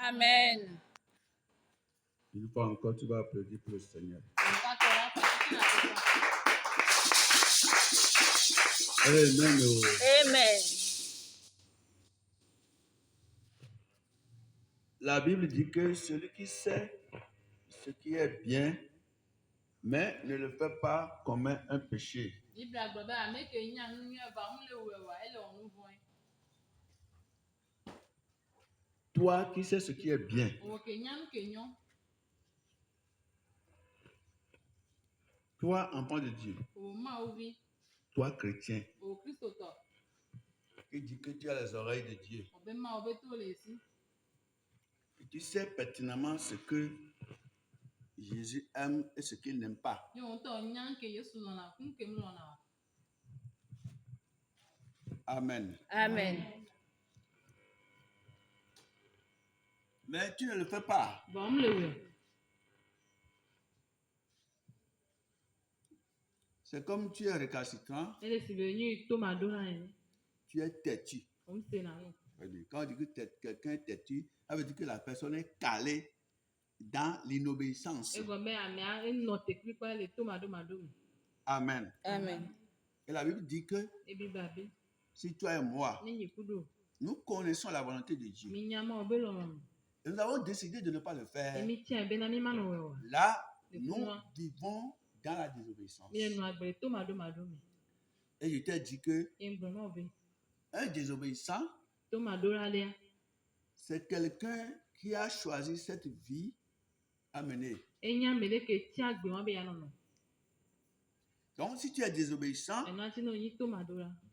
Amen. Une fois encore, tu vas applaudir pour le Seigneur. Amen. Amen. La Bible dit que celui qui sait ce qui est bien, mais ne le fait pas, commet un péché. Toi qui sais ce qui est bien, toi enfant de Dieu, toi chrétien, qui dit que tu as les oreilles de Dieu, et tu sais pertinemment ce que Jésus aime et ce qu'il n'aime pas. Amen. Amen. Mais tu ne le fais pas. C'est comme tu es récalcitrant, tu es têtu. Quand on dit que quelqu'un est têtu, ça veut dire que la personne est calée dans l'inobéissance. Amen. Amen. Et la Bible dit que si toi et moi, nous connaissons la volonté de Dieu, et nous avons décidé de ne pas le faire, là, nous vivons dans la désobéissance. Et je t'ai dit que un désobéissant, c'est quelqu'un qui a choisi cette vie à mener. Donc, si tu es désobéissant,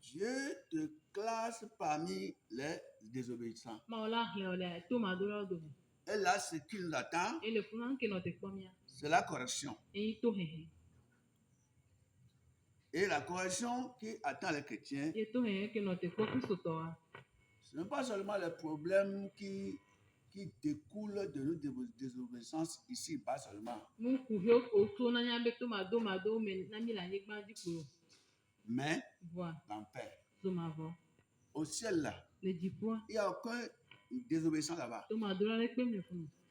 Dieu te classe parmi les désobéissants. Et là, ce qui nous attend, c'est la correction. Et la correction qui attend les chrétiens, ce n'est pas seulement les problèmes qui découlent de nos désobéissances ici, pas seulement. Mais l'enfer. Au ciel là, il n'y a aucun désobéissant là-bas.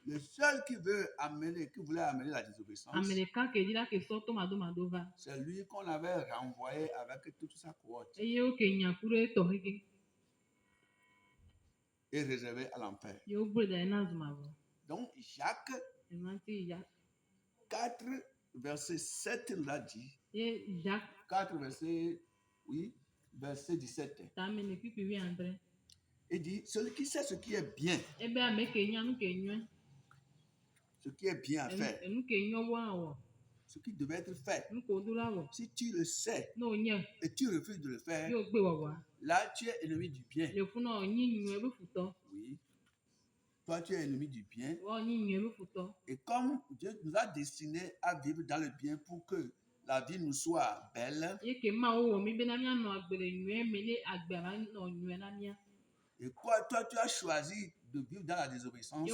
Le seul qui voulait amener la désobéissance, c'est lui qu'on avait renvoyé avec toute sa cohorte et réservé à l'enfer. Donc Jacques 4, verset 7 nous l'a dit. 4, verset 17. Il dit, celui qui sait ce qui est bien, ce qui est bien à faire, ce qui devait être fait, si tu le sais et tu refuses de le faire, là tu es ennemi du bien. Oui. Toi tu es ennemi du bien. Et comme Dieu nous a destinés à vivre dans le bien pour que la vie nous soit belle, et toi tu as choisi de vivre dans la désobéissance, tu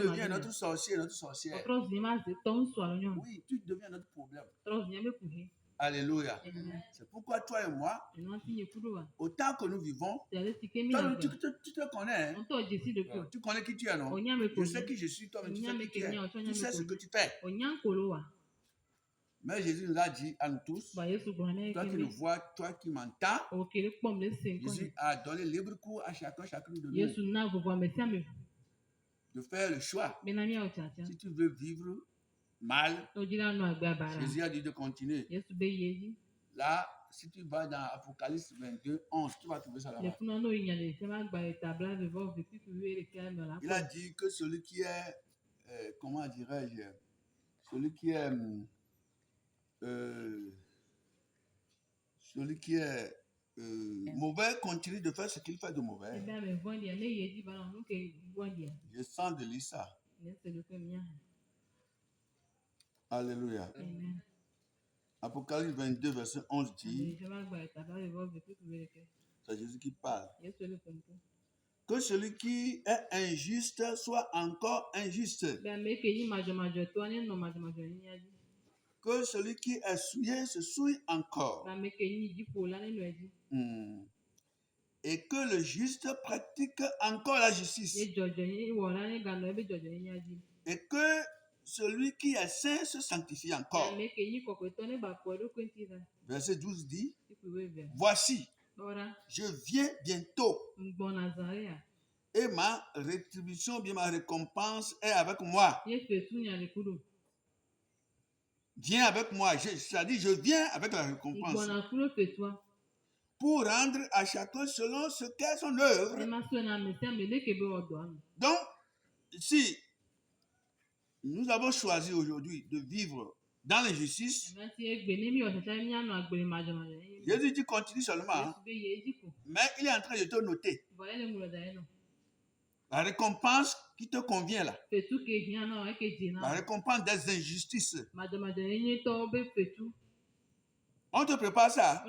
deviens notre sorcier, notre sorcière. Oui, tu deviens notre problème. Alléluia. C'est pourquoi toi et moi, autant que nous vivons, toi, tu te connais. Hein? Tu connais qui tu es, non? Je sais qui je suis, toi, mais tu sais qui tu es. Tu sais ce que tu fais. Mais Jésus nous a dit à nous tous, toi qui nous vois, toi qui m'entends, Jésus a donné libre cours à chacune de nous de faire le choix. Si tu veux vivre mal, Jésus a dit de continuer. Là, si tu vas dans Apocalypse 22, 11, tu vas trouver ça là-bas. Il a dit que celui qui est, comment dirais-je, celui qui est mauvais continue de faire ce qu'il fait de mauvais. Je sens de lire ça. Alléluia. Amen. Apocalypse 22, verset 11 dit, c'est Jésus qui parle, que celui qui est injuste soit encore injuste. Que celui qui est souillé se souille encore. et que le juste pratique encore la justice. Et que celui qui est saint se sanctifie encore. Verset 12 dit, voici, je viens bientôt et ma rétribution, bien ma récompense est avec moi. Viens avec moi, c'est-à-dire je viens avec la récompense pour rendre à chacun selon ce qu'est son œuvre. Donc, si nous avons choisi aujourd'hui de vivre dans l'injustice, Jésus dit continue seulement, hein, mais il est en train de te noter la récompense qui te convient là. La récompense des injustices. On te prépare ça.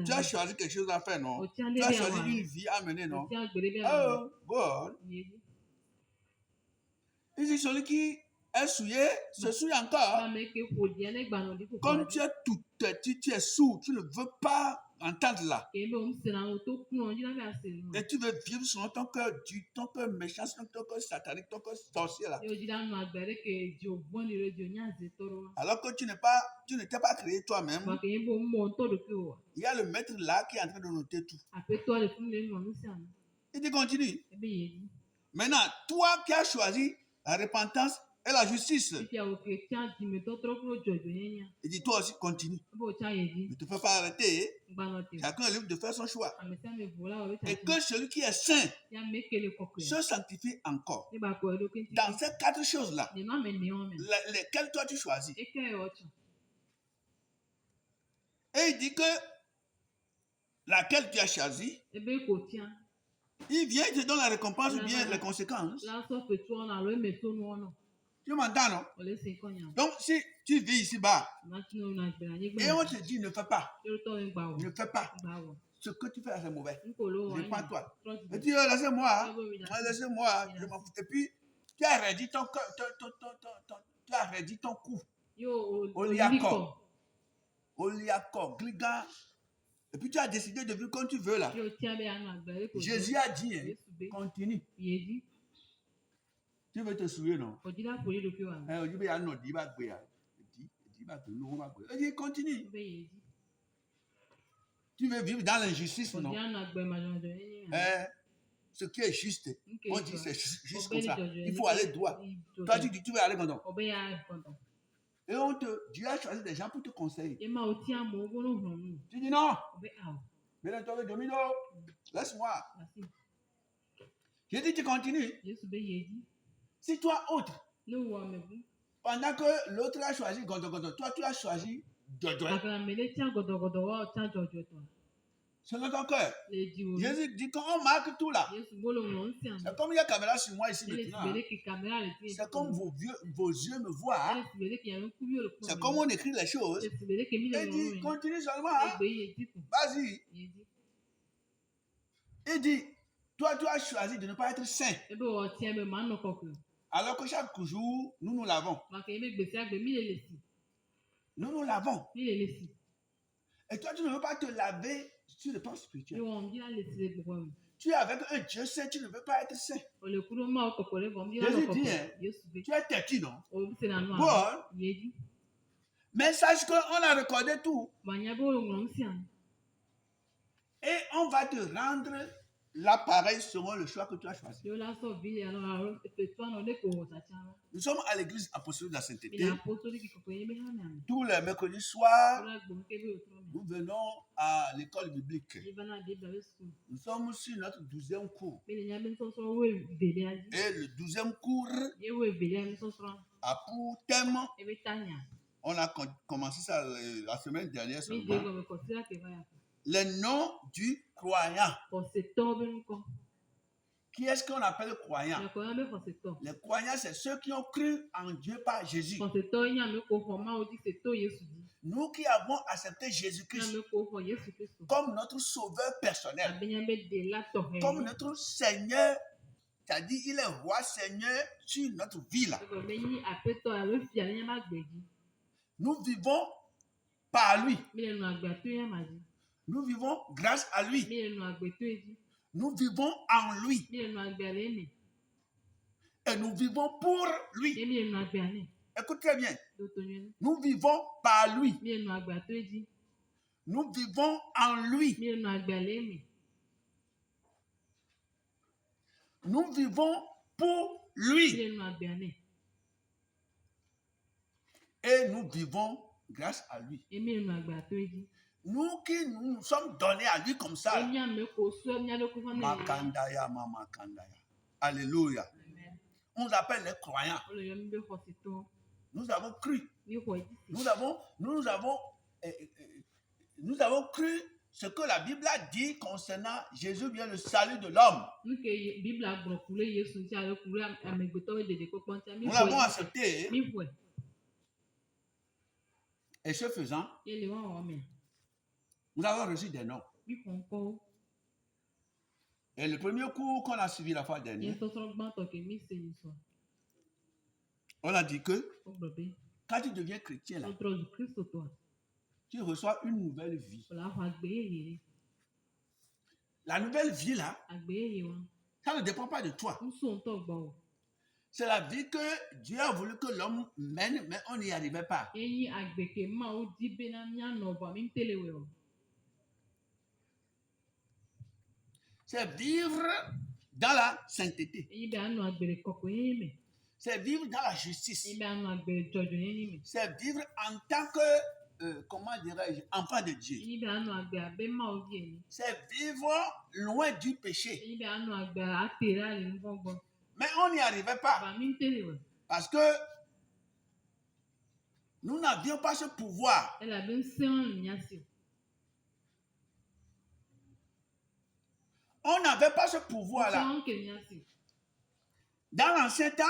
Tu as choisi quelque chose à faire, non? Tu as choisi une vie à mener, non? Oh, bon. Il dit celui qui est souillé se souille encore. Comme tu es tout petit, tu es sourd, tu ne veux pas entendre là. Et tu veux vivre selon ton cœur dur, ton cœur méchant, selon ton cœur satanique, ton cœur sorcier là. Alors que tu n'étais pas créé toi-même. Il y a le maître là qui est en train de noter tout. Il dit continue. Maintenant, toi qui as choisi la repentance et la justice. Il dit toi aussi continue. Ne te fais pas arrêter. Chacun est libre de faire son choix. Et que celui qui est saint se sanctifie encore. Dans ces 4 choses-là, lesquelles toi tu choisis. Et il dit que laquelle tu as choisi, il vient et te donne la récompense ou bien les conséquences. Tu m'entends, non? Donc, si tu vis ici-bas et on te dit ne fais pas, ne fais pas, ce que tu fais c'est mauvais, répands-toi. Et tu dis laissez-moi, laissez-moi, je m'en fous. Et puis, tu as rédit ton cou. Oliakor, Gliga. Et puis tu as décidé de vivre comme tu veux là. Jésus a dit, hein, continue. Tu veux te souiller, non? Il dit, continue. Tu veux vivre dans l'injustice, non? Ce qui est juste, on dit c'est juste comme ça. Il faut aller droit. Toi, tu dis, tu veux aller comme ça. Et Dieu a choisi des gens pour te conseiller. Tu dis non. Mais toi, Domino, laisse-moi. J'ai dit, tu continues. Si toi, autre, pendant que l'autre a choisi Godogodo, toi, tu as choisi Jojo. Selon ton cœur. Jésus dit qu'on marque tout là. C'est comme il y a caméra sur moi ici maintenant. C'est comme vos yeux me voient. C'est comme on écrit les choses. Il dit, continue seulement. Vas-y. Il dit, toi, tu as choisi de ne pas être saint. Alors que chaque jour, nous lavons. Nous lavons. Et toi, tu ne veux pas te laver sur le plan spirituel. Tu es avec un Dieu saint, tu ne veux pas être saint. Jésus dit, hein, tu es têtu, non? Bon. Mais sache qu'on a recordé tout. Et on va te rendre l'appareil selon le choix que tu as choisi. Nous sommes à l'église apostolique de la sainteté. Tous les mercredis soirs, nous venons à l'école biblique. Nous sommes sur notre 12e cours. Et le 12e cours a pour thème, on a commencé ça la semaine dernière seulement, les noms du croyant. Qui est-ce qu'on appelle croyant? Les croyants, c'est ceux qui ont cru en Dieu par Jésus. Nous qui avons accepté Jésus-Christ comme notre sauveur personnel, comme notre Seigneur, c'est-à-dire il est roi Seigneur sur notre vie là. Nous vivons par lui. Nous vivons grâce à lui. Nous vivons en lui. Et nous vivons pour lui. Écoute très bien. Nous vivons par lui. Nous vivons en lui. Nous vivons pour lui. Et nous vivons grâce à lui. Nous qui nous sommes donnés à lui comme ça. Makandaya, mama kandaya. Alléluia. On nous appelle les croyants. Nous avons cru. Nous avons cru ce que la Bible a dit concernant Jésus vient le salut de l'homme. Nous l'avons accepté. Et ce faisant, nous avons reçu des noms. Et le premier cours qu'on a suivi la fois dernière, on a dit que quand tu deviens chrétien, là, tu reçois une nouvelle vie. La nouvelle vie, là, ça ne dépend pas de toi. C'est la vie que Dieu a voulu que l'homme mène, mais on n'y arrivait pas. C'est vivre dans la sainteté. C'est vivre dans la justice. C'est vivre en tant que, comment dirais-je, enfant de Dieu. C'est vivre loin du péché. Mais on n'y arrivait pas. Parce que nous n'avions pas ce pouvoir. On n'avait pas ce pouvoir-là. Dans l'ancien temps,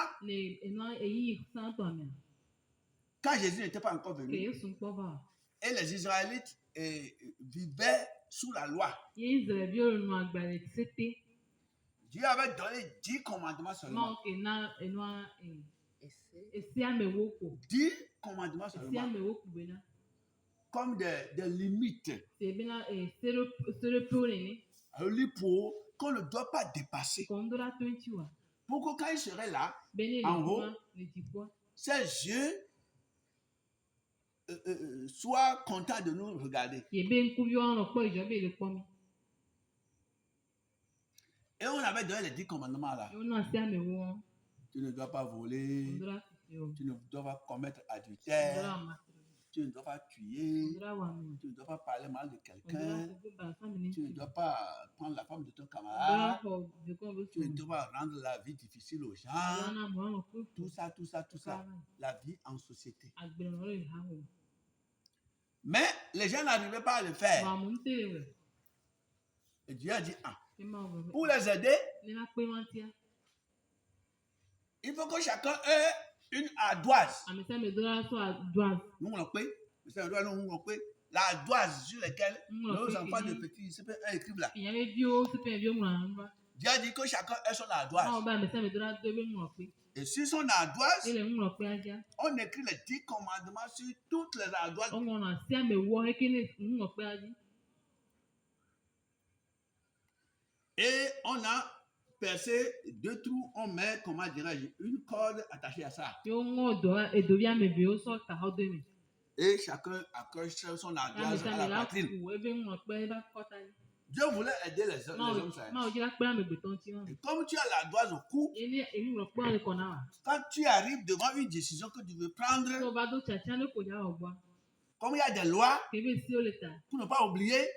quand Jésus n'était pas encore venu, et les Israélites vivaient sous la loi, Dieu avait donné 10 commandements seulement. 10 commandements seulement. Comme des limites. Qu'on ne doit pas dépasser. Pour que quand il serait là, en haut, ses yeux soient contents de nous regarder. Et on avait donné les 10 commandements là. Tu ne dois pas voler. Tu ne dois pas commettre adultère. Tu ne dois pas tuer. Tu ne dois pas parler mal de quelqu'un. Tu ne dois pas prendre la femme de ton camarade. Tu ne dois pas rendre la vie difficile aux gens. Tout ça. La vie en société. Mais les gens n'arrivaient pas à le faire. Et Dieu a dit, pour les aider, il faut que chacun ait une ardoise. Nous on peut. L'ardoise sur laquelle nos enfants de petits écrivent là. Dieu a dit que chacun ait son ardoise. Et sur son ardoise, on écrit les 10 commandements sur toutes les ardoises. Et on a percé 2 trous, on met, comment dirais-je, une corde attachée à ça. Et chacun accroche son ardoise à la poitrine. Dieu voulait aider les hommes sages. Et comme tu as l'ardoise au cou, quand tu arrives devant une décision que tu veux prendre, comme il y a des lois, pour ne pas oublier,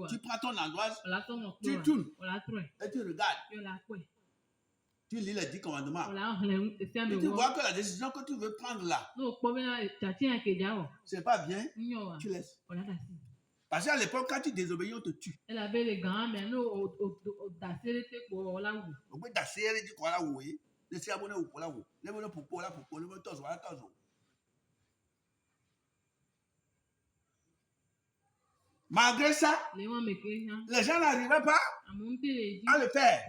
tu prends ton ardoise, tu tournes et tu regardes. Tu lis les 10 commandements. Et tu vois que la décision que tu veux prendre là, c'est pas bien, tu laisses. Parce qu'à l'époque, quand tu désobéis, on te tue. Malgré ça, les gens n'arrivaient pas à le faire.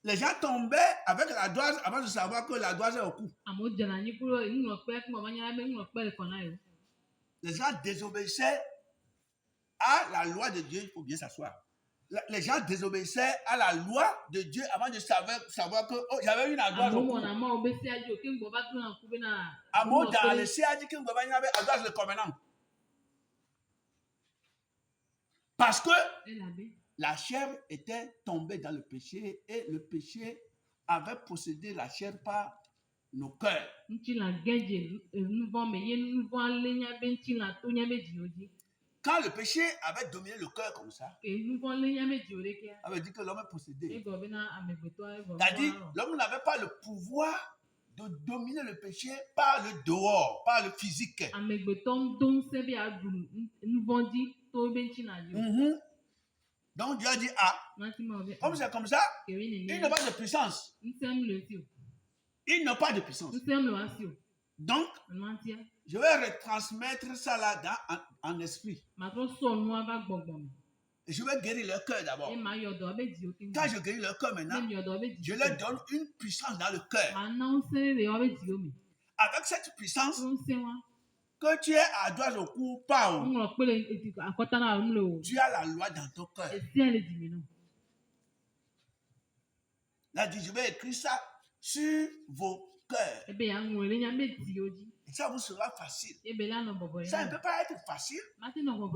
Les gens tombaient avec la doise avant de savoir que la doise est au cou. Les gens désobéissaient à la loi de Dieu. Il faut bien s'asseoir. les gens désobéissaient à la loi de Dieu avant de savoir que oh, j'avais une adresse au cou. Amo dans le siège qui me avait adresse le covenant. Parce que la chair était tombée dans le péché et le péché avait possédé la chair par nos cœurs. Quand le péché avait dominé le cœur comme ça, avait dit que l'homme est possédé. C'est-à-dire, l'homme n'avait pas le pouvoir de dominer le péché par le dehors, par le physique. Donc Dieu a dit, comme c'est comme ça, il n'a pas de puissance. Il n'a pas de puissance. Donc, je vais retransmettre ça là en esprit. Je vais guérir leur cœur d'abord. Quand je guéris leur cœur maintenant, je leur donne une puissance dans le cœur. Avec cette puissance, que tu es à droite au cou, pas haut. Tu as la loi dans ton cœur. Là, dit, je vais écrire ça sur vos cœurs. Et ça vous sera facile. Ça ne peut pas être facile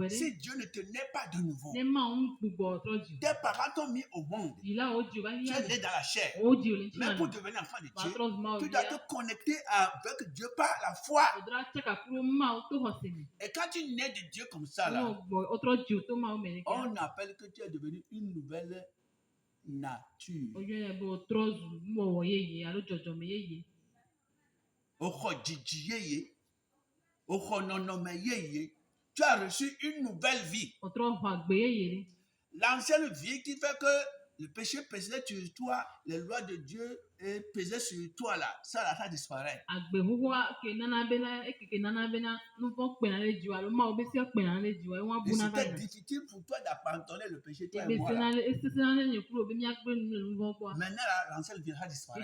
si Dieu ne te naît pas de nouveau. Tes parents t'ont mis au monde. Tu es né dans la chair. Mais pour devenir enfant de Dieu, tu dois te connecter avec Dieu par la foi. Et quand tu nais de Dieu comme ça, là, on appelle que tu es devenu une nouvelle nature. Tu as reçu une nouvelle vie. L'ancienne vie qui fait que le péché pesait sur toi, les lois de Dieu pesaient sur toi là, ça disparaît. Et c'était difficile pour toi d'abandonner le péché, toi et moi là. Maintenant l'ancienne vie a disparu.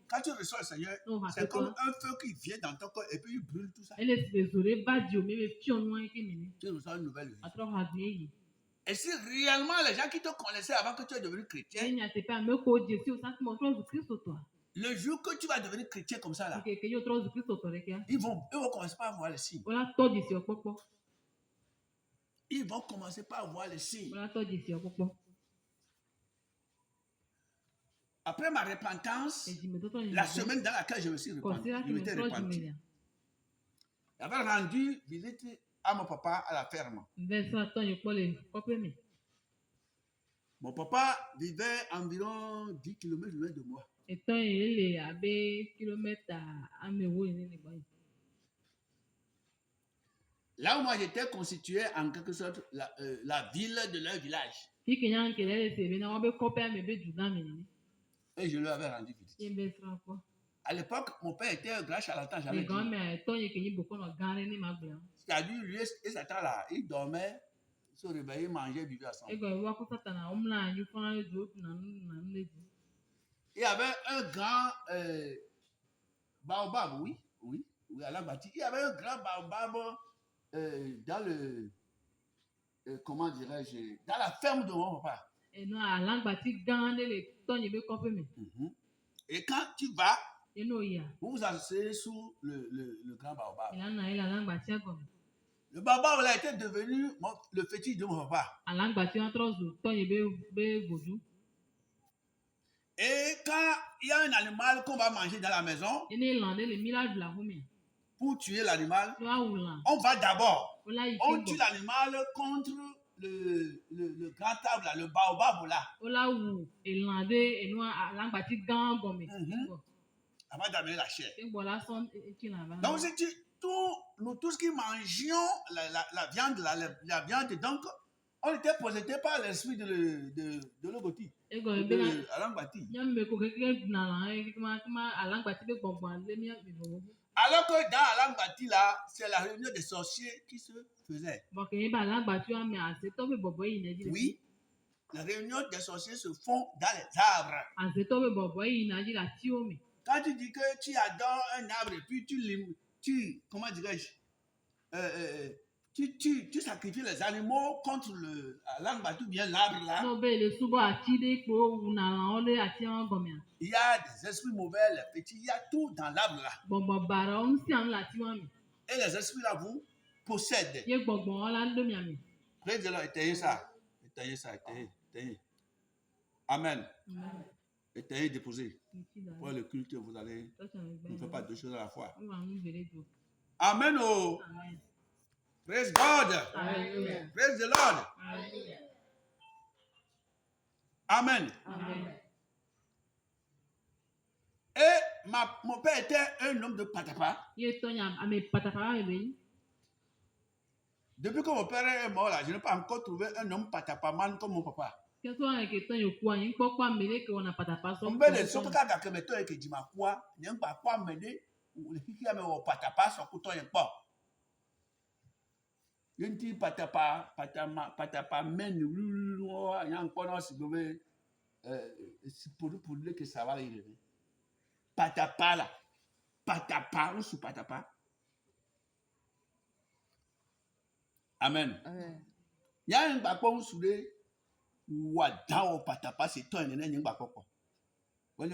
Quand tu reçois le Seigneur, c'est comme un feu qui vient dans ton corps et puis il brûle tout ça. Tu reçois une nouvelle vie. Et si réellement les gens qui te connaissaient avant que tu es devenu chrétien, le jour que tu vas devenir chrétien comme ça là, ils vont commencer par voir les signes. Ils vont commencer par voir les signes. Après ma repentance, la semaine dans laquelle je me suis repenti, j'avais rendu visite à mon papa à la ferme. Mon papa vivait environ 10 km loin de moi. Là où moi j'étais constitué en quelque sorte la ville de leur village. Et je lui avais rendu visite. À l'époque, mon père était un grand charlatan, j'avais dit. C'est-à-dire, lui et Satan là, il dormait, se réveillait, mangeait, vivait ensemble. Il y avait un grand baobab, oui, à Langbati. Il y avait un grand baobab dans le, comment dirais-je, dans la ferme de mon papa. Et quand tu vas, vous vous asseyez sous le grand baobab. Le baobab là était devenu le fétiche de mon papa. Et quand il y a un animal qu'on va manger dans la maison, pour tuer l'animal, on va d'abord, on tue l'animal contre le grand arbre, le baobab là. Avant d'amener la chair. Donc, c'est nous tous qui mangions la viande, la viande, donc on était possédés par l'esprit de l'ogoti, de Alangbati. Alors que dans Alangbati là, c'est la réunion des sorciers qui se faisait. Oui, la réunion des sorciers se font dans les arbres. Quand tu dis que tu adores un arbre et puis tu comment dirais-je, Tu sacrifies les animaux contre la langue battue, bien l'arbre là. Il y a des esprits mauvais, les petits, il y a tout dans l'arbre là. Et les esprits là vous possèdent. Praise the Lord, étayez ça. Étayez ça, étayez. Amen. Étayez, déposez. Pour le culte, vous allez ne faites pas deux choses à la fois. Amen. Oh. Amen. Praise God. Amen. Praise the Lord. Amen. Amen. Et mon père était un homme de patapa. Depuis que mon père est mort là, je n'ai pas encore trouvé un homme patapaman comme mon papa. On peut les soeurs qui mettent avec du macua, n'y a pas quoi mener ou les filles qui ont au patapa sur couteau et pas. Je ne dis patapa men, il y a encore si vous voulez, c'est pour dire que ça va arriver. Patapa là, patapa ou sous patapa. Amen. Il y a un bakon sous les Wadao patapa, c'est toi et un bakoko. Il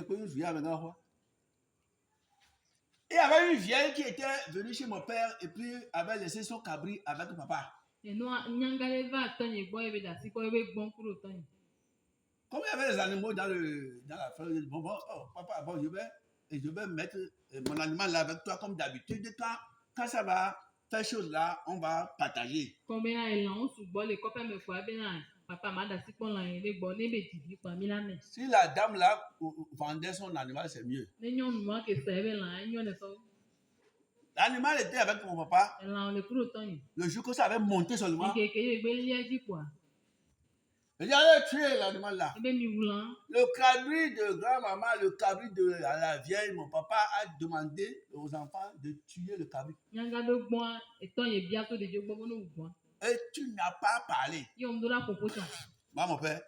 y avait une vieille qui était venue chez mon père et puis avait laissé son cabri avec mon papa. Comme il y avait les animaux dans la ferme, bon, oh, papa, bon, je vais mettre mon animal là avec toi comme d'habitude. Quand ça va faire chose là, on va partager. Si la dame là vendait son animal, c'est mieux. L'animal était avec mon papa. Le jour que ça avait monté seulement, il allait tuer l'animal là. Le cabri de grand-maman, le cabri de la vieille, mon papa a demandé aux enfants de tuer le cabri. Et tu n'as pas parlé. Mon père.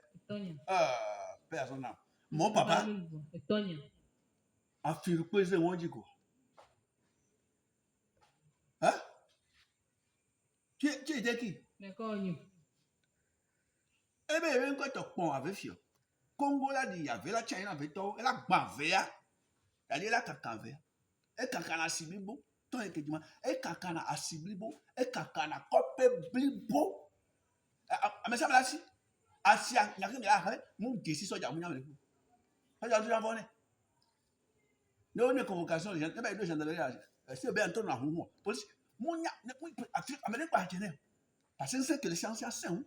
Personne. Mon papa a fait reposer mon dico. Hein? Tu étais qui? Eh bien, il y avait un pont avec Fio. Congo là, il y avait la Chine avec toi, elle a bavé. Elle a cacavé. Et cacana siblibo. Toi, et cacana a siblibo. Et cacana copé blibo. Mais ça me l'a dit. Asia, il y a rien à faire. Mon guessi soit jamais avec vous. Ça, j'ai déjà vu. Nous, on a une convocation, les gens, il y a deux gendarmeries. C'est bien, on a un mouvement. Police, mon ya, Amérique pas gêné. Parce que c'est que les sciences sont.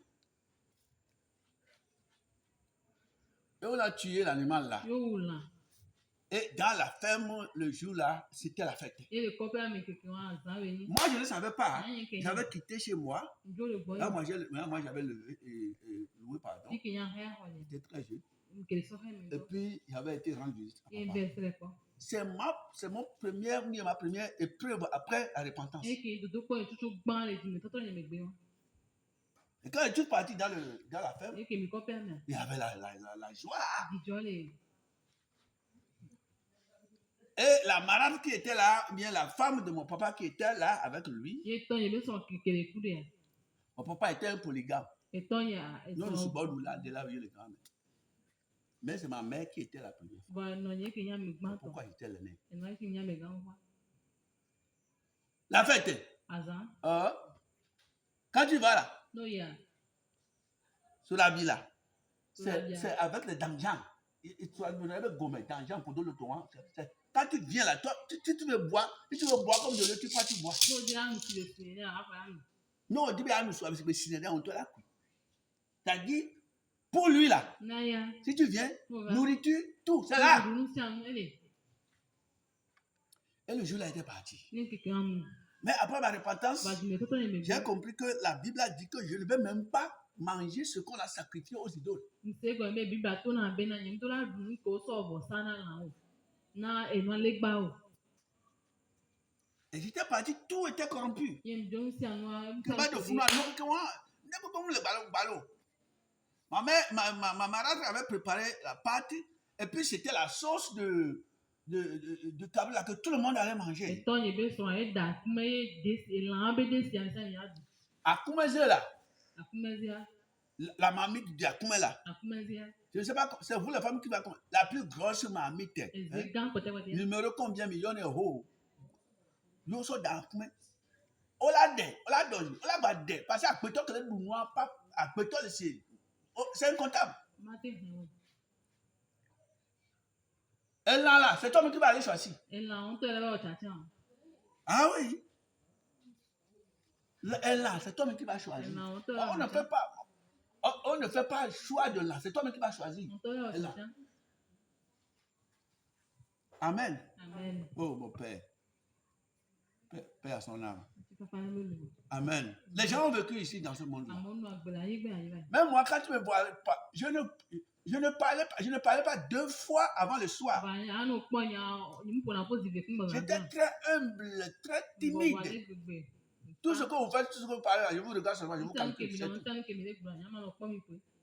Et on a tué l'animal là. Et dans la ferme, le jour là, c'était la fête. Moi, je ne savais pas. J'avais quitté chez moi. Là, moi, j'avais loué, pardon. J'étais très jeune. Et puis, j'avais été rendu visite à papa. C'est ma première épreuve après la repentance. Et quand je suis parti dans la ferme, il y avait la joie. Et la malade qui était là, bien la femme de mon papa qui était là avec lui. Mon papa était un polygame. Non, je suis pas là, de là où il est grand. Mais c'est ma mère qui était la première femme. Pourquoi j'étais l'aîné? La fête. Quand tu vas là, sur la ville là, c'est avec les danjans. Et tu as donné avec gomme, danjans pour donner le tour. Quand tu viens là, toi, tu veux boire, si tu veux boire comme de l'eau, tu bois. Non, tu vas nous soigner, c'est cinéma, on te l'a pris. T'as dit, pour lui là, si tu viens, nourriture, tout, c'est là. Et le jour là était parti. Mais après ma repentance, j'ai compris que la Bible a dit que je ne vais même pas manger ce qu'on a sacrifié aux idoles. Et j'étais parti, tout était corrompu. Ma marade avait préparé la pâte et puis c'était la sauce de cabri que tout le monde allait manger. Akumezia là. La marmite de Akumé là. Je ne sais pas, c'est vous la femme qui va comment. La plus grosse marmite. Numéro combien millions d'euros. Nous sommes dans Akumé. On l'a donné. Parce que Akpeto que le noir pas Akpeto c'est incontable. Elle là, c'est toi qui va aller choisir. Ah oui. Elle là, c'est toi qui va choisir. On ne fait pas le choix de là, c'est toi qui va choisir. Amen. Amen. Oh mon Père. Père à son âme. Amen. Les gens ont vécu ici dans ce monde-là. Même moi, quand tu me vois, je ne parlais pas 2 fois avant le soir. J'étais très humble, très timide. Tout ce que vous faites, tout ce que vous parlez, je vous regarde seulement, je vous calcule. C'est tout.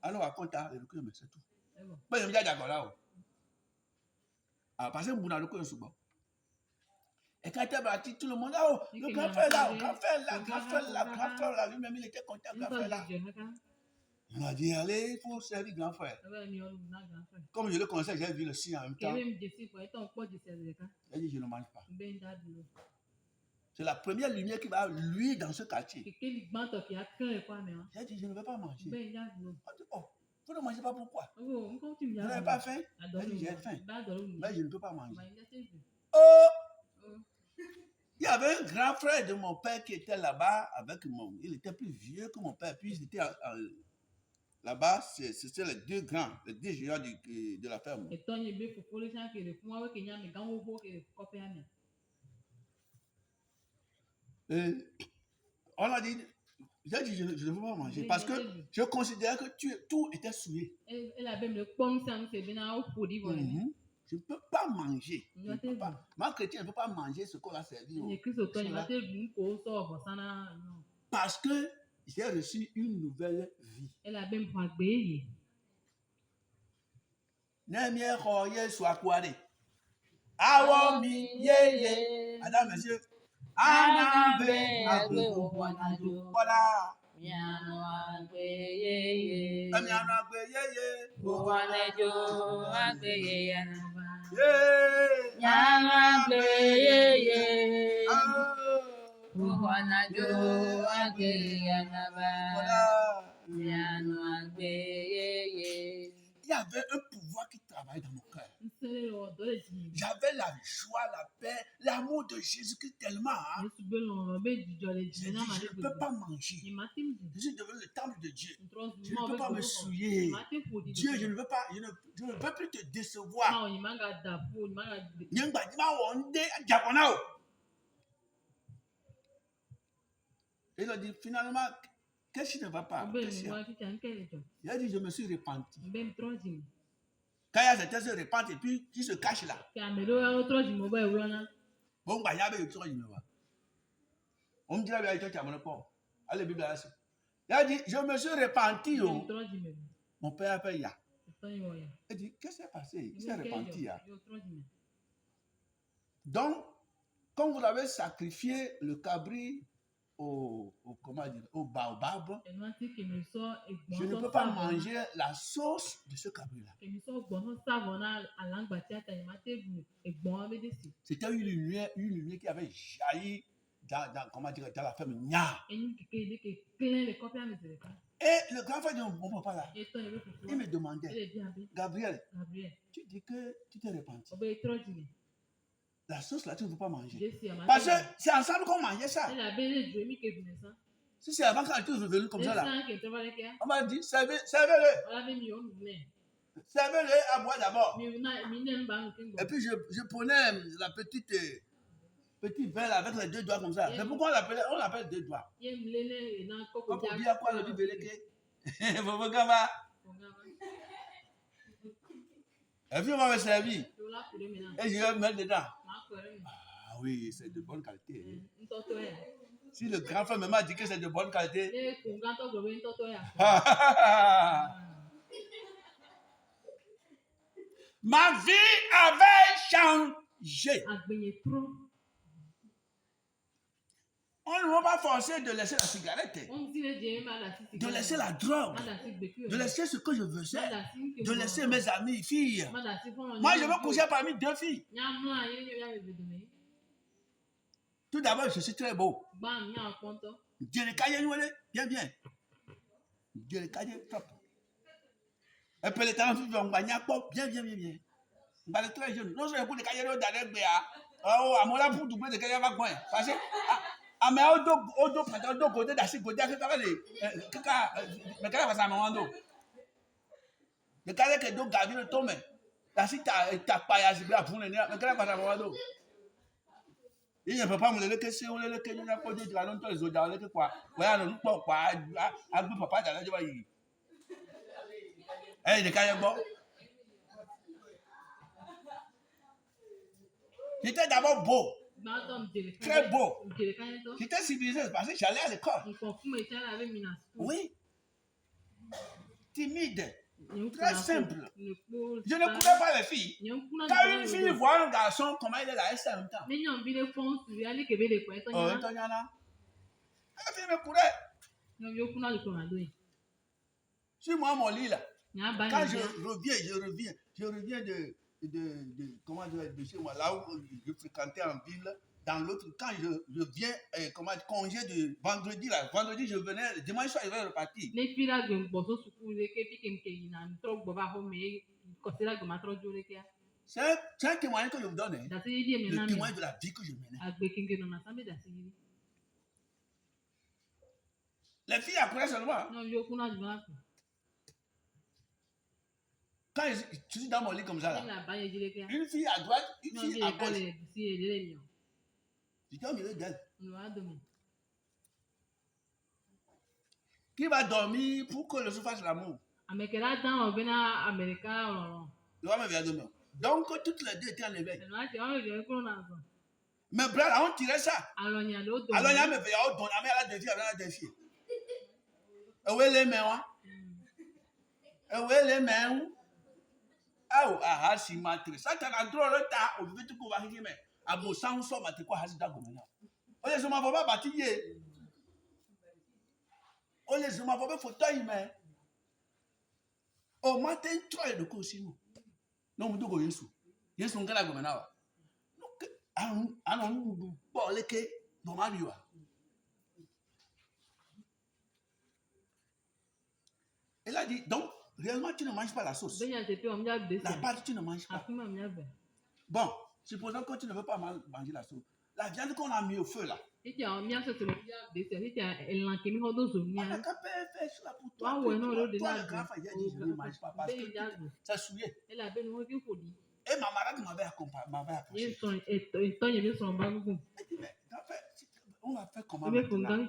Alors, raconte, mais c'est tout. Parce que vous n'avez pas de. Et quand tu es bâti, tout le monde, oh, le grand frère là, grand frère là, lui-même il était content, grand frère là. Il m'a dit, allez, il faut servir grand frère. Comme je le connaissais, j'ai vu le signe en même temps. J'ai dit, je ne mange pas. C'est la première lumière qui va lui dans ce quartier. J'ai dit, je ne vais pas manger. Oh, vous ne mangez pas pourquoi? Vous n'avez pas faim? J'ai dit, j'ai faim. Mais je ne peux pas manger. Oh! Il y avait un grand frère de mon père qui était là-bas avec moi. Il était plus vieux que mon père. Puis il était là-bas, c'était les 2 grands, les 2 géants de la ferme. On a dit, j'ai dit, je ne veux pas manger parce que je considérais que tout était souillé. Je ne peux pas manger. Ma chrétien ne peut pas manger ce qu'on a servi. Parce que j'ai reçu une nouvelle vie. Madame, monsieur. Il y avait un pouvoir qui travaillait dans mon cœur. J'avais la joie, la paix, l'amour de Jésus-Christ tellement. Je ne peux pas manger. Je suis devenu le temple de Dieu. Je ne peux pas me souiller. Dieu, je ne veux pas, je ne veux plus te décevoir. Il a dit finalement, qu'est-ce qui ne va pas? Il a dit, je me suis repenti. Quand il y a certains se repentent et puis qui se cachent là. Bon, bah, il y avait le troisième. On me dit la vérité, tu as mon port. Allez, Bible là. Il a dit, je me suis repenti. Mon père a fait ya. Il a dit, qu'est-ce qui s'est passé? Il s'est repenti. Donc, quand vous avez sacrifié le cabri au baobab, je ne peux pas manger la sauce de ce cabri-là. C'était une lumière qui avait jailli dans la ferme. Et le grand frère de mon papa là, il me demandait, Gabriel, tu dis que tu t'es repenti. La sauce là, tu ne veux pas manger. Parce que c'est ensemble qu'on mangeait ça. Si c'est avant quand tu es revenu comme ça là, on m'a dit, servez-le. Servez-le à boire d'abord. Et puis je prenais la petite verre avec les 2 doigts comme ça. C'est pourquoi on l'appelle 2 doigts. On peut dire quoi le bibeleke? Et puis on va me servir. Et je vais me mettre dedans. Ah oui, c'est de bonne qualité. Si le grand frère m'a dit que c'est de bonne qualité. Ma vie avait changé. On ne va pas forcer de laisser la cigarette, de laisser la drogue, de laisser ce que je faisais, de laisser mes amis filles. Moi, je veux coucher parmi 2 filles. Tout d'abord, je suis très beau. Dieu le cahier, bien, bien. Dieu le cahier, top. Et puis les talents, bien, bien, bien, bien. On est très jeune. Non, c'est pour les cahiers d'Adek. Oh, à mon là, pour doubler de cahiers, va quoi. Parce que, ah, mais au dos, côté d'assis, côté d'assis, mais qu'est-ce que ça m'a demandé? Le cahier que donc, garde le tombe. D'assis, t'as pas à se faire pour le nez. Mais qu'est-ce que ça m'a demandé? Il ne peut pas me le laisser, on le laisse, il n'a pas dit de la longue, les autres, le quoi. Voilà, nous, quoi, à bout, papa, dans la joie. Eh, les cahiers, bon. J'étais d'abord beau. Très beau. J'étais civilisé parce que j'allais à l'école. Oui. Timide. Très simple. Je ne coulais pas les filles. Quand une fille voit un garçon, comment il est là, elle sait en même temps. Oh, la fille me courait. Sur moi, mon lit là. Quand je reviens de comment dire, de chez moi, là où je fréquentais en ville, dans l'autre, quand je viens, congé de vendredi, là, vendredi je venais, dimanche soir je vais repartir. C'est un témoignage que je vous donne, le témoignage de la vie que je menais. Les filles accrochaient seulement. Quand je suis dans mon lit comme ça, là, une fille à droite, une fille à gauche. J'étais au milieu d'elle. Qui va dormir pour que le soir fasse l'amour? Le homme vient demain. Donc, toutes les deux étaient en éveil. Mais bravo, on tirait ça. Alors, il y a me veillait, on donnait à la défi. Et où est les mains? Et où est les mains? Ah, si matre. Ça, t'as un drôle de tas, au lieu de pouvoir y mettre. À beau sang, soit matre quoi, has d'agomena. On les m'a pas bâtillé. On les m'a pas fauteuil, mais. Au matin, toi, de quoi aussi, nous. Non, nous devons y sous. Y sont gars d'agomena. Alors, nous, pour les quais, dans ma vie. Elle a dit, donc, réellement, tu ne manges pas la sauce. La pâte, tu ne manges pas. Bon, supposons que tu ne veux pas manger la sauce. La viande qu'on a mis au feu, là. On a qu'à faire cela pour toi. Toi, le grand frère, il dit, je ne mange pas parce que ça souillait. Et ma malade m'avait approché. Elle dit, mais on va faire comment maintenant?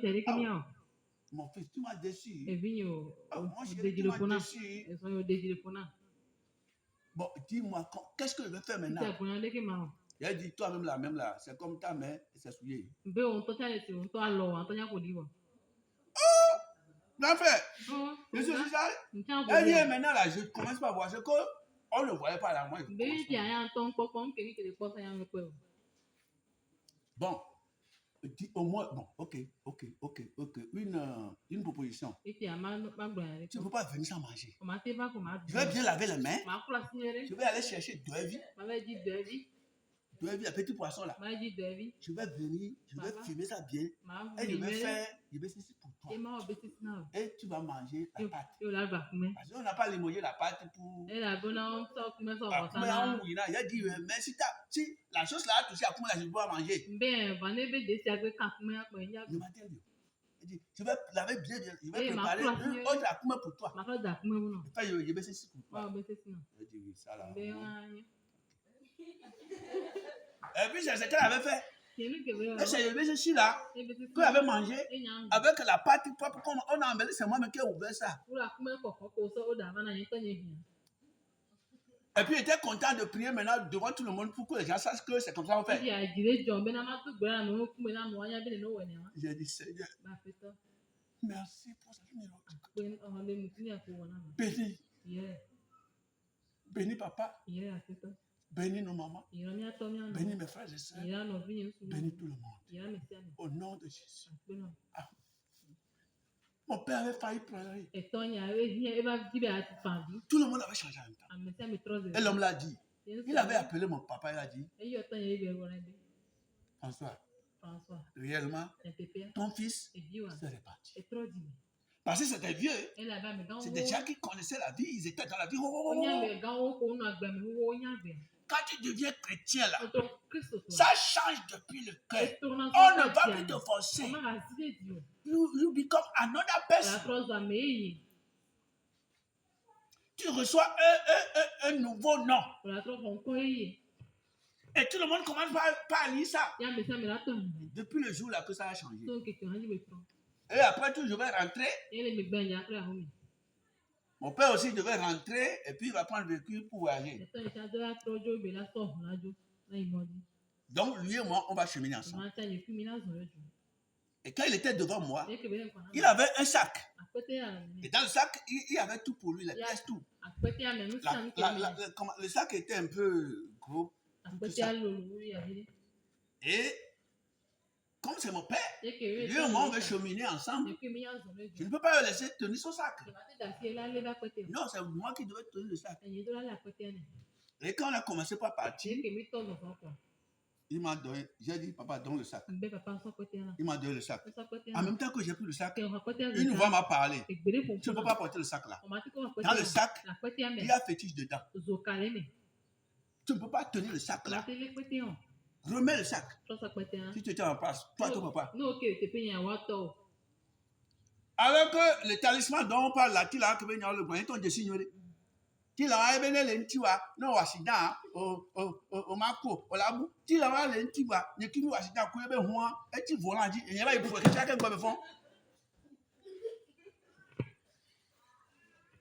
Mon fils, tu m'as déçu. Moi, chérie, tu m'as déçu. Bon, dis-moi, qu'est-ce que je vais faire maintenant? Il a dit, toi-même là, c'est comme ta mère, c'est souillé. Grand frère, je suis ça. Elle dit, maintenant là, je commence pas à voir ce qu'on ne voyait pas là, moi. Bon, dis au moins, bon, ok. Une proposition. Tu ne peux pas venir sans manger. Je vais bien laver les mains. Je vais aller chercher 2 vies. 2 vies, un petit poisson là. Je vais venir, je vais fumer ça bien. Et je vais faire ceci pour toi. Et tu vas manger la pâte. Parce qu'on n'a pas limogé la pâte pour. Il a dit, mais si la chose là a touché à comment là, je dois manger. Il m'a dit, je vais laver bien, je vais préparer une autre akuma pour toi. Et je vais ceci pour toi. Je dis, oui, ça là. Et puis, c'est ce qu'elle avait fait. Et c'est ceci là, qu'elle avait mangé avec la pâte propre qu'on a embellé, c'est moi-même qui ai ouvert ça. Et puis, il était content de prier maintenant devant tout le monde pour que les gens sachent que c'est comme ça qu'on fait. J'ai dit, Seigneur, merci pour ce miracle. Béni. Béni, papa. Bénis nos mamans. Bénis mes frères et sœurs. Bénis tout le monde. Au nom de Jésus. Ah. Mon père avait failli pleurer. Tout le monde avait changé en même temps. Et l'homme l'a dit. Il avait appelé mon papa, il a dit, François, réellement, ton fils s'est réparti. Parce que c'était vieux. C'est des gens qui connaissaient la vie. Ils étaient dans la vie. Quand tu deviens chrétien, là, ça change depuis le cœur. On ne va plus te forcer. You become another person. Tu reçois un nouveau nom. Et tout le monde commence par lire ça. Depuis le jour là que ça a changé. Et après tout, je vais rentrer. Mon père aussi devait rentrer et puis il va prendre le véhicule pour voyager. Donc lui et moi, on va cheminer ensemble. Et quand il était devant moi, il avait un sac. Et dans le sac, il y avait tout pour lui, les pièces, tout. Le sac était un peu gros. Et comme c'est mon père, lui et moi, on va cheminer ensemble. Je ne peux pas le laisser tenir son sac. Non, c'est moi qui devais tenir le sac. Et quand on a commencé par partir, il m'a donné, j'ai dit, papa, donne le sac. Il m'a donné le sac. En même temps que j'ai pris le sac, une voix m'a parlé. Tu ne peux pas porter le sac là. Dans le sac, il y a fétiche dedans. Tu ne peux pas tenir le sac là. Remets le sac. Si tu étais en place, toi, ton papa. Alors que le talisman dont on parle là, tu l'as que le grand, ton dessiné. Tu l'as ébéné l'entiwa, non wasida, au mako, au labou. Tu l'as l'entiwa, ne qui nous wasida, couille ben moi, et tu volant dit, il y a pas eu pour que chacun comme fond.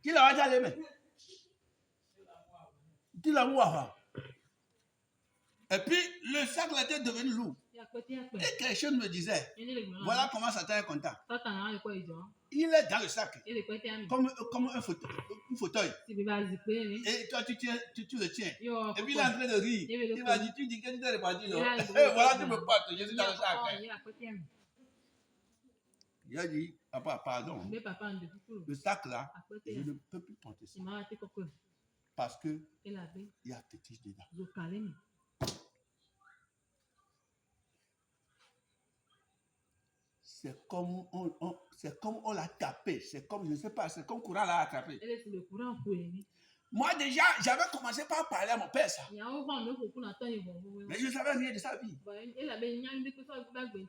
Tu l'as déjà l'aimé. Tu l'as voir. Et puis le sac là était devenu lourd. Et quelque chose me disait, voilà comment Satan est content. Il est dans le sac, comme un fauteuil. Et toi, tu le tiens. Et puis il est en train de rire. Il va dire, tu dis que tu t'es réparti là. Voilà, tu me portes, je suis dans le sac. Il a dit, papa, pardon. Le sac là, je ne peux plus porter ça. Parce que il y a fétiche dedans. C'est comme on l'a tapé. C'est comme, je ne sais pas, c'est comme courant l'a attrapé. Moi déjà, j'avais commencé par parler à mon père ça. Mais je ne savais rien de sa vie.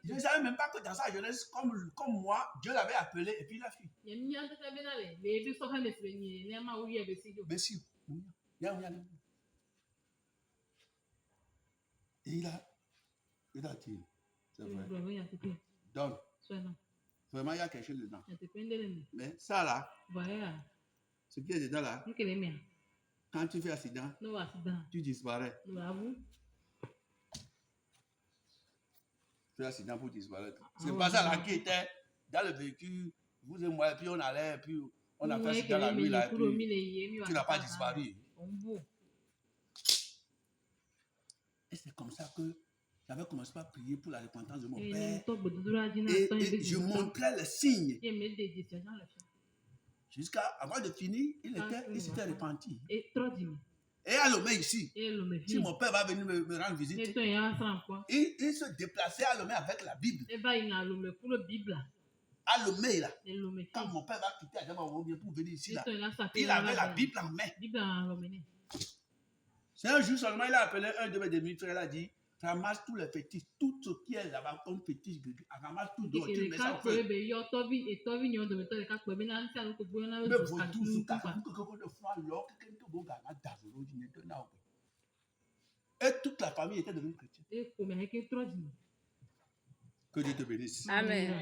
Je ne savais même pas que dans sa jeunesse, comme moi, Dieu l'avait appelé et puis il a fui. Mais si, et il a dit, c'est vrai. Donc, vraiment, il y a quelque chose dedans. Mais ça là, ce qui est dedans là, quand tu fais accident, tu disparais. Tu fais accident pour disparaître. C'est pas ça là qui était dans le véhicule, vous et moi, et puis on allait, et puis on a fait accident la nuit là, et puis tu n'as pas disparu. Et c'est comme ça que j'avais commencé par prier pour la repentance de mon père. Et je montrais les signes. Jusqu'à avant de finir, il s'était repenti. Et à Lomé ici, si mon père va venir me rendre visite, il se déplaçait à Lomé avec la Bible. À Lomé là, quand mon père va quitter Adama pour venir ici là, il avait la Bible en main. C'est un jour seulement, il a appelé un de mes demi-frères, il a dit, ramasse tous les fétiches, tout ce qui est là-bas comme fétiche, ramasse tout dehors, tu mets ça au feu. Mais et toute la famille était devenue chrétienne. Que Dieu te bénisse. Amen.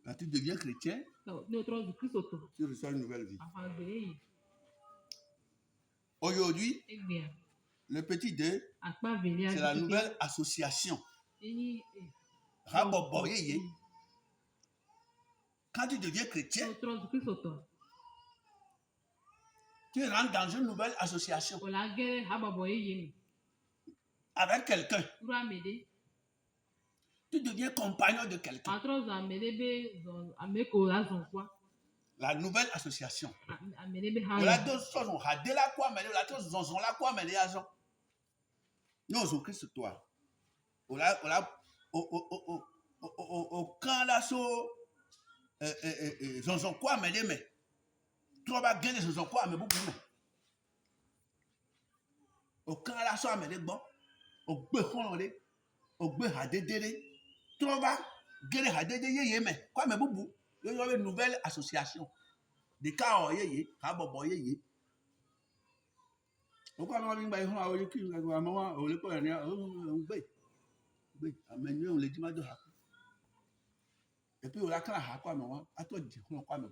Quand tu deviens chrétien, tu reçois une nouvelle vie. Aujourd'hui, le petit 2, c'est la nouvelle association. Raboboyeye. Quand tu deviens chrétien, Tu rentres dans une nouvelle association avec quelqu'un. Tu deviens compagnon de quelqu'un. La nouvelle association. Voilà deux choses. On a de la quoi, mais la chose on la quoi, mais les agents. Nous on Christ toi. Voilà au camp là so zonzon quoi, mais les mais. Toi vas gagner zonzon quoi, mais beaucoup mais. Au camp là so mais les bon. Au behonoré. Au behadédéré. Toi vas gagner hadédé yé mais quoi mais beaucoup. Il y a une nouvelle association. Des cas en yé, à bobo yé. Pourquoi on vient bailler on a eu qu'une maman on le connaît on baille. Amener on le dit de haku. Et puis on a quand haku à maman à toi dire on quoi mais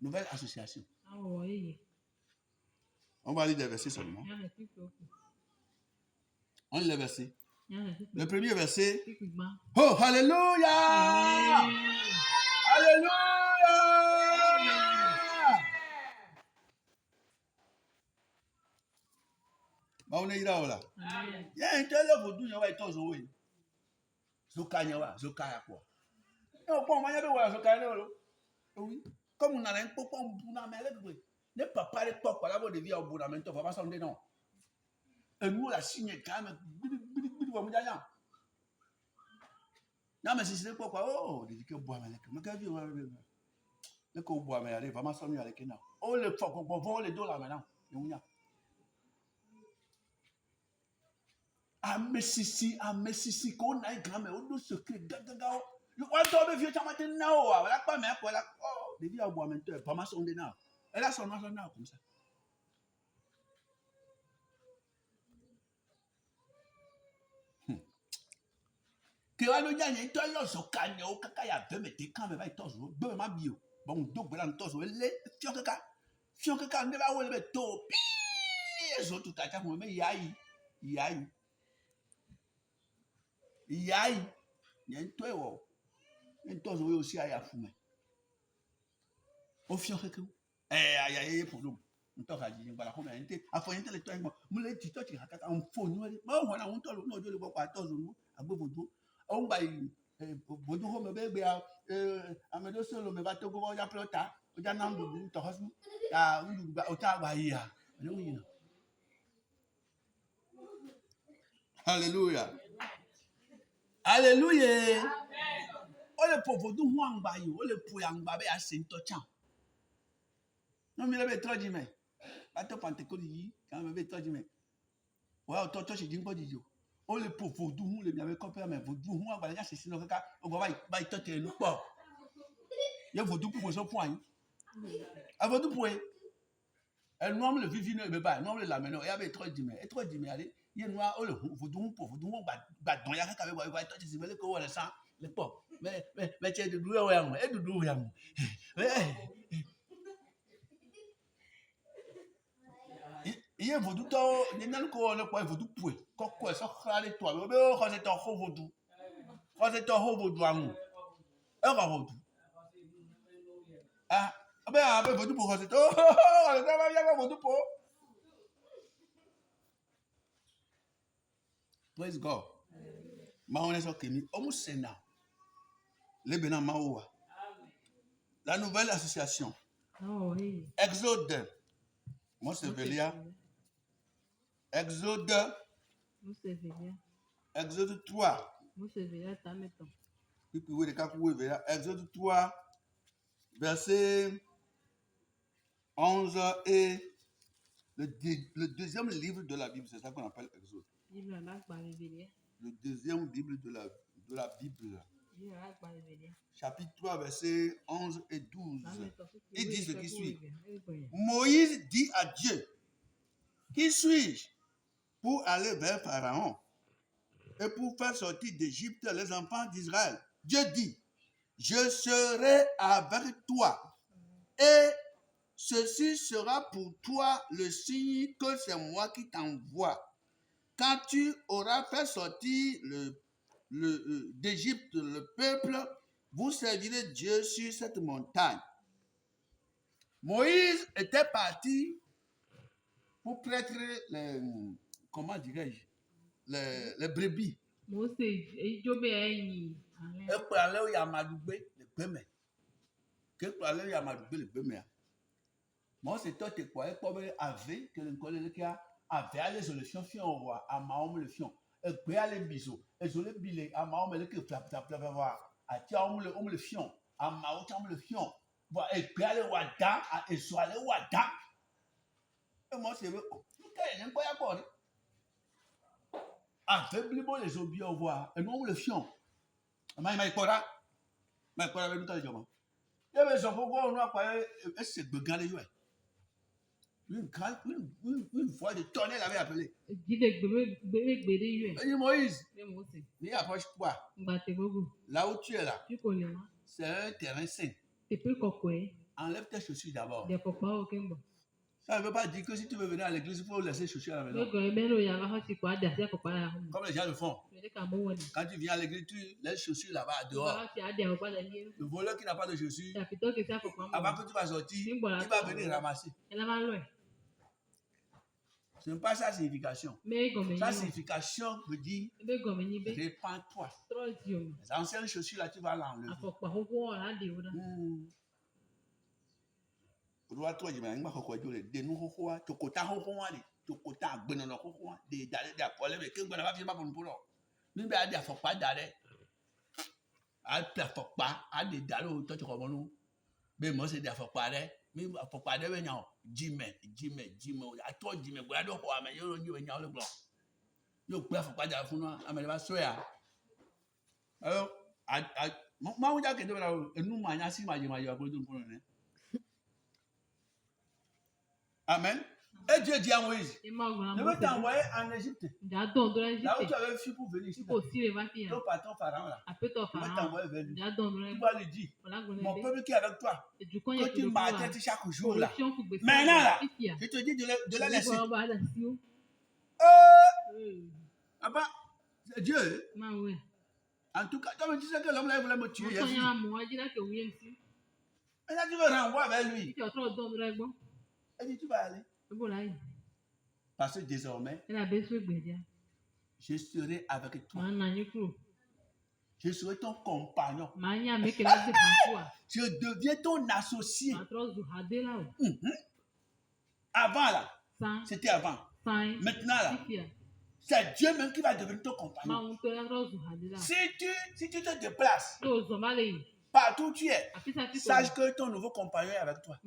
nouvelle association. On va lire des versets seulement. On lit les versets. Le premier verset. Oh alléluia! Alléluia! On est là. Il y a un tel œuvre d'où il y a tous joué. Zokanyawa, Zokaya quoi. Non, pas moyen de voir Zokaya. Oui. Comme on a un peu comme Bouna, mais elle n'est pas parlé pas par la voix de vie au Bouna, mais tu vas pas s'en dénoncer. Et nous, la signe quand même. Non, mais si c'est pourquoi, oh, il dit que bois, mais qu'est-ce que le coup bois, mais allez, vraiment s'en aller. Oh, le fuck, on va les deux là maintenant. A Messisi, qu'on a grand mais on doit se créer gaga. You want to be vieux chamatin now, voilà pas mais voilà. Oh, des vieux à boire maintenant, pas ma sonde now. Elle a son nom now comme ça. Que va le gagner, toi là so kanya o kaka ya be mete quand me va tozo, be ma bio. Bon do bela tozo le fion kaka ne va wo le to. Pi, zo tout ata mo me yayi. Yayi, il y a un toit un toit aussi à fumer. Au fion que aïe pour nous. On t'a dit voilà comment on était à faire le toit moi le dit toi tu as on faut nous bon voilà on t'a nous le voir toz nous à bobo on va bodo ho me be a amedo solo me va to go ya plota o ja na ndu to hosu ta ndu o ta wa ya no yin. Alléluia. Alléluia. O le povo du huang ba yo, o le puyang ba be asinto chan. Non mi le be troji me. Ato Pentecôte yi, quand me be troji me. Wa to to shi jingbo di yo. O le povo du hu le mi ave kopia me vo du huang ba ya sisi no kaka, o ba to te lu po. Ye vo du pu so pu an. A vo du pu e. El nom le vivi ne be ba, nom le la me no, ya be troji me. E troji me ale. Ye noa o le vo du ba don ya kaka be ba to shi me le ko wala sa. Le pop, mais tu es de doué ou rien, et de doué ou il y a vodou, il y a encore le point vodou poué, quoi, ça crale toi, mais oh, c'est un haut vodou, c'est un haut vodou à nous, un vodou. Ah, ben, avec vodou pour c'est oh, il y a vodou pour. Praise God. Ma on est sur Kémy, on Sénat. Les Benamaoua. La nouvelle association. Oh, oui. Exode. Moi, c'est Vélia. Exode. Exode 3. Exode 3, verset 11 et le deuxième livre de la Bible, c'est ça qu'on appelle Exode. Le deuxième livre de la Bible. Chapitre 3, verset 11 et 12. Il dit ce qui suit. Moïse dit à Dieu, qui suis-je pour aller vers Pharaon et pour faire sortir d'Égypte les enfants d'Israël? Dieu dit, je serai avec toi et ceci sera pour toi le signe que c'est moi qui t'envoie. Quand tu auras fait sortir d'Égypte le peuple, vous servirez Dieu sur cette montagne. Moïse était parti pour prêter les, comment dirais-je, les brebis. Et pour aller au Yamadoubé, le Bémé. Que pour aller au Yamadoubé, le Bémé. Moi, c'est toi, tu croyais pas avec que le collègue qui a avait les solutions fion au roi, à Mahom le fion. Et puis à les bisous. Et je le billet, à Mahom le que flap, voir. À Tiaom le fion. À Mahom le fion. Et puis à les wada, et soit les wada. Et moi, c'est vrai. Il n'y a pas de affaiblis les obies au voir. Et nous, le fion. Mais il pas là. Mais pas avec nous, t'as dit, il y avait son pouvoir, on a pas. Et c'est de garder, ouais. Une fois de tonner l'avait appelé. Et Moïse, il approche quoi? Là où tu es là, c'est un terrain sain. Enlève tes chaussures d'abord. Ça ne veut pas dire que si tu veux venir à l'église, il faut laisser chaussures à la maison. Comme les gens le font. Quand tu viens à l'église, tu laisses chaussures là-bas dehors. Le voleur qui n'a pas de chaussures, avant que tu vas sortir, il va venir ramasser. Ce n'est pas sa signification. Sa signification veut dire répands-toi. Les anciennes chaussures là, tu vas l'enlever. Mais moi c'est des affaires mais affaires de venir Jimé à toi Jimé voilà donc quoi mais yo yo venir le blanc yo quoi affaires de funu amele ba soya alors moi on dit que de là nous mania si ma yo ko dun pour ne amen. Et Dieu dit à Moïse, je vais t'envoyer en Égypte. Là où tu avais fui pour venir ici. Ton patron Pharaon là. Je vais t'envoyer vers lui. Tu vas lui dire, mon peuple qui est avec toi, que tu m'attends chaque jour là. Maintenant là, je te dis de la laisser. Ah bah, c'est Dieu. En tout cas, tu sais que l'homme là, il voulait me tuer. Et là, tu veux renvoyer vers lui. Elle dit, tu vas aller. Parce que désormais, je serai avec toi. Je serai ton compagnon. Je deviens ton associé. Avant là, c'était avant. Maintenant là, c'est Dieu même qui va devenir ton compagnon. Si tu te déplaces, partout où tu es, sache que ton nouveau compagnon est avec toi.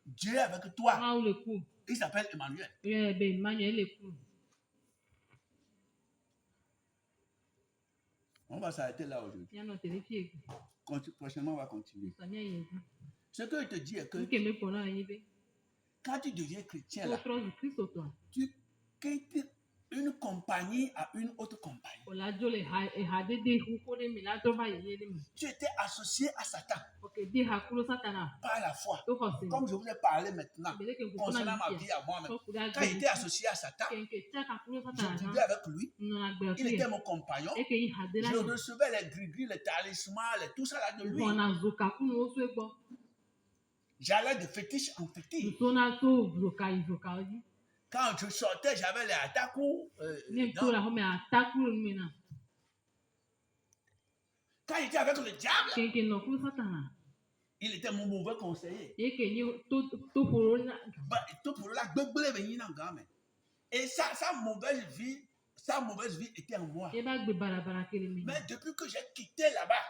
Dieu est avec toi. Il s'appelle Emmanuel. On va s'arrêter là aujourd'hui. Prochainement, on va continuer. Ce que je te dis est que quand tu deviens chrétien, là, tu quittes une compagnie à une autre compagnie. Tu étais associé à Satan par la foi. Comme je vous ai parlé maintenant concernant ma vie à moi-même. Quand j'étais associé à Satan, je vivais avec lui. Il était mon compagnon. Je recevais les gris-gris, les talismans, tout ça là de lui. J'allais de fétiche en fétiche. Quand je sortais, j'avais les attaques. Quand j'étais avec le diable, il était mon mauvais conseiller. Et sa mauvaise vie était en moi. Mais depuis que j'ai quitté là-bas,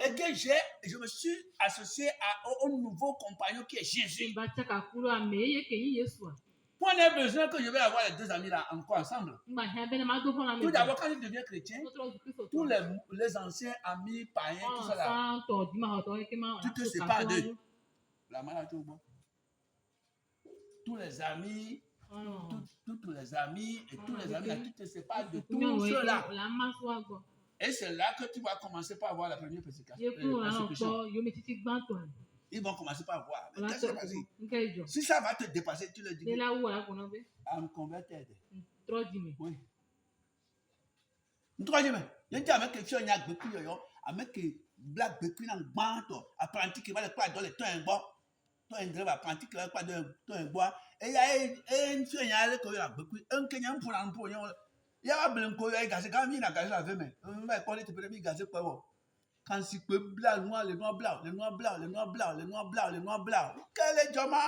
et que je me suis associé au nouveau compagnon qui est Jésus. Point n'est besoin que je vais avoir les deux amis là encore ensemble. Tout d'abord, quand je deviens chrétien, tous les anciens amis païens, tout ça là, tu te sépares d'eux. La maladie au bout. Tous les amis, tous les amis et tous les amis là, tu te sépares de tous ceux-là. Et c'est là que tu vas commencer par avoir la première persécution. Ils vont commencer par voir. Mais qu'est-ce qui s'est passé? Si ça va te dépasser, tu le dis. I'm converted. Oui. Troisième, je dis avec quelque chose, avec black béquille en banto apprenti qui va le pas dans le temps un bon toi un grave apprenti qui va pas dans un bois et il y a une fille a le ko ya béquille un kenyan pour un po yon ya va blen ko ya gaz quand il a gaz avec mais va pas le te peut gaz quoi bon quand si peut blanc noir les noirs blancs les noirs blancs les noirs blancs les noirs blancs les noirs blancs quel est jama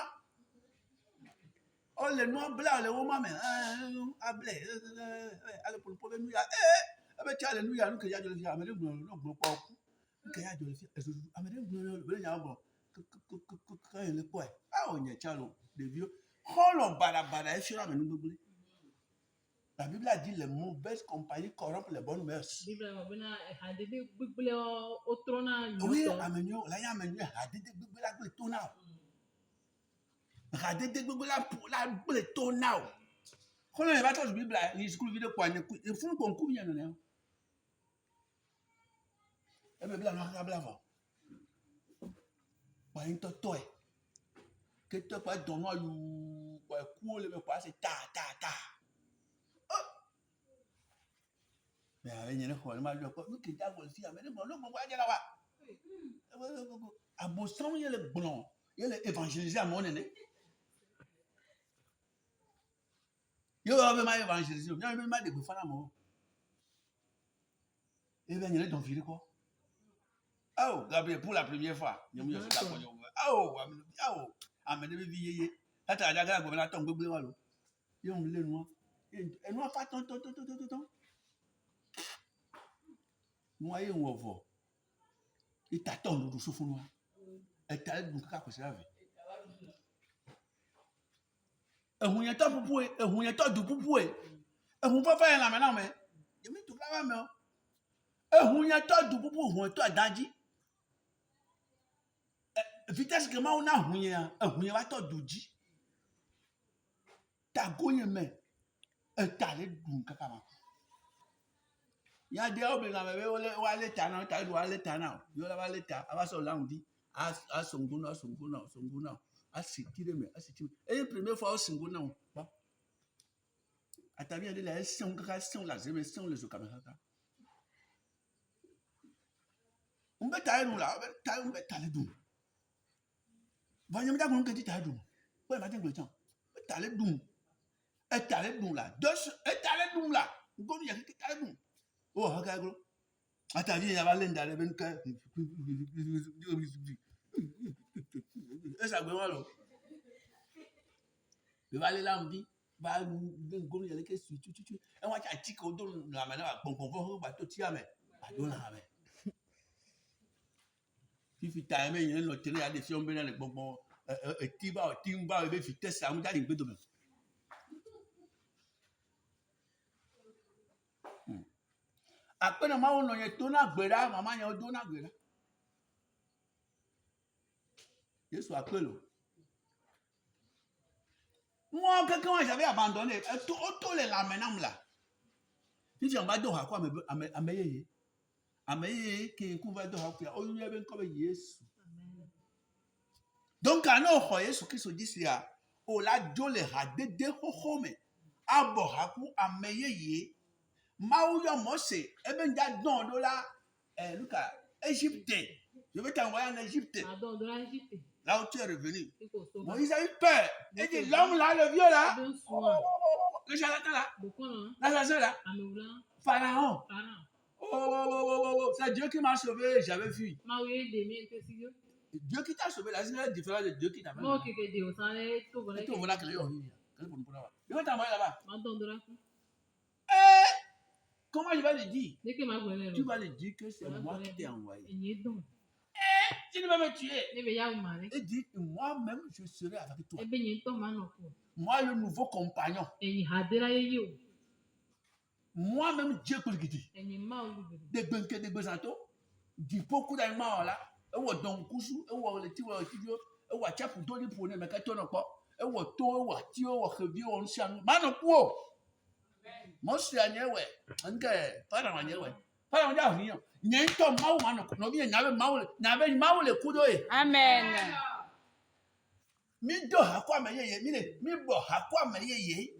oh les noirs blancs les romans mais ablé allez pour le problème nous ya abe cha le nous ya nous que ya de le faire mais non pas que ya de le faire mais le ya bon quand il est quoi ah on y chalo de vieux holon bara et sur mais nous la Bible a dit les mauvaises compagnies corrompent les bonnes mœurs. Oui, amenyo la ya amenyo hadede gbegbe la gbe to now. Hadede gbegbe la gbe to now. Quand on va toucher Bible ni school video kwa ne ku e fun kon ku yan ne. E be bla no ka bla fo. Pa in to e. Que to pa don no yu kwa ku le be kwa se ta. Mais avec une école, mal de quoi, nous qui t'avons aussi, mais nous, on va dire là-bas. À Boston, il y a le blanc, il y a l'évangélisé à mon aîné. Il y a même évangélisé, il y a même des bouffons à mon. Et bien, il y a des filles quoi. Oh, Gabriel, pour la première fois, il y a oh, amenez mes vieilles. Attends, regarde, on a tombé bleu à l'eau. Il y a un bleu noir. Et nous, on fait ton. Moi et on va et t'attends nous souffle noir et t'as le bouca que ça avait et on y a tant pour et on y a tant de pour et on va faire la maintenant mais je me tout pas mais et on y a tant de pour on toi daddy vitesse que moi on a on y a tant d'ouji ta gogne mais et t'as le bouca comme il y a des hommes qui ont aller tana, tu dois aller tana. Il y a aller tana, à son lundi, à son goût, à s'étirer, mais à s'étirer. Et la première fois, son goût, non. À ta vie, elle est son grâce, la zéro, son les caméras. On peut tailler nous là, on peut tailler nous. Voyez, me dire que tu tailles nous. Ouais, matin, le temps. Tailler nous. Et tailler nous là. Deux, et tailler nous là. On connaît, il y a qui taille nous. Oh, regarde, attends, il y a Valenda, le 24. Et ça, vraiment, là. Le valet là, on dit, va, il y a les questions, et moi, tu as dit qu'on donne la manière, bon, bateau, tu as, mais, pardon, là, mais. Si tu as aimé, il y a une autre, il y a des filles, on peut aller, bon, timba, et bien, vitesse, ça, on a une peu de même. Après, on a tout na gbera, maman y a tout na gbera. Jésus appelle l'eau. Moi, quelqu'un j'avais abandonné, tout les lamenam là. Si j'en vais donc à quoi à meilleur, qui couvre donc à quoi, on y a bien comme Jésus. Donc, à nous, Jésus qui se dit là, on l'a donné à des home, à bohaku à meilleur. Maouya Mose, eben da don de la, Lucas, Égypte. Je vais t'envoyer en Égypte. Là où tu es revenu. Moïse a eu peur. Il dit, l'homme là, le vieux là, le charlatan là, l'assassin là, Pharaon. C'est Dieu qui m'a sauvé, j'avais fui. Dieu qui t'a sauvé, là, c'est différent de Dieu qui t'a sauvé. Je vais t'envoyer là-bas. Comment je vais le dire? Tu vas le dire que c'est moi qui t'ai envoyé. Tu ne vas me tuer. Et dis, moi-même, je serai avec toi. Moi, le nouveau compagnon. Moi-même, Dieu que je dis. Des bunker, des besantos. Du beaucoup d'animaux là. Et ou donc, couchou, et ou le tiu, et ou tchapu, doni pour ne me caton encore. Et ou to, ou tio, ou review, on s'en. Manopo. Moi, je suis à Niaoué. Pas dans Niaoué. Pas dans Niaoué. Il y a un temps, Mao, non, il y avait Mao, le coup d'œil. Amen. Mi do hakwa me ye, mi bo hakwa me ye.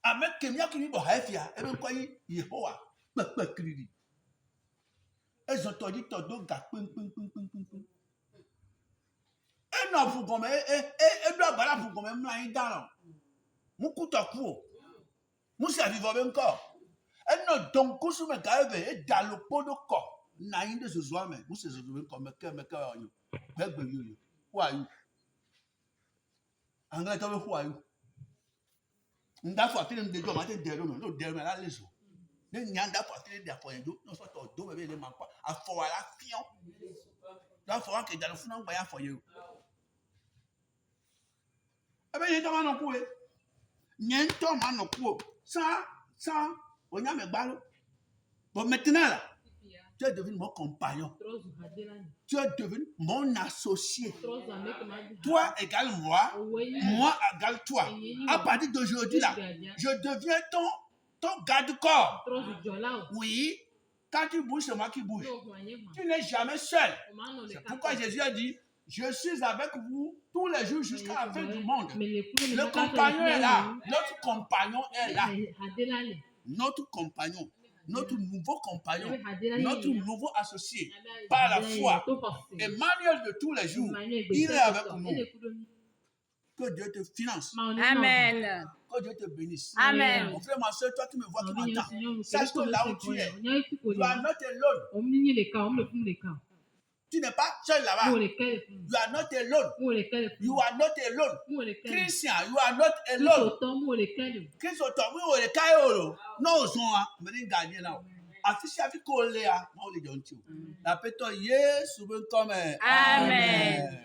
Avec que mi akini bo hafia, e be kwa Yehowa, pe kriri. Elles ont dit tout donc gars ping. Et non pour comme et doit bala pour comme là il dans. Mon coup à coup. Mon ça vivre encore. Et non donc cousu me gabe et dans le pot de corps. Na inde ce soir mais vous c'est comme que yo. Yo. Who are you? Anglais tell me who are you? That for telling the job I think they don't know they la leso. Then nyanda for telling their for you no sort of do be le man a for la fion. That for que dans le fond on for you. Ebe yen to ma no ku e. Nyen to ma no ku. Ça on a me balo. Bon maintenant là tu es devenu mon compagnon. Tu es devenu mon associé. Toi égale moi, moi égale toi. À partir d'aujourd'hui là, je deviens ton garde-corps. Oui, quand tu bouges, c'est moi qui bouge. Tu n'es jamais seul. C'est pourquoi Jésus a dit, je suis avec vous tous les jours jusqu'à la fin du monde. Le compagnon est là. Notre compagnon est là. Notre compagnon. Notre nouveau compagnon, notre nouveau associé, par la foi, Emmanuel de tous les jours, il est avec nous. Que Dieu te finance. Amen. Que Dieu te bénisse. Amen. Mon frère, ma soeur, toi qui me vois, qui m'entends, sache que là où tu es, you are not alone. Tu n'es pas seul là-bas. You are not alone. You are not alone. Christian, you are not alone. Christ autant oui le caillou. Non son me din gagner là. Affiche avec coléa, moi le jontiu. La péto Yesu ben comme. Amen.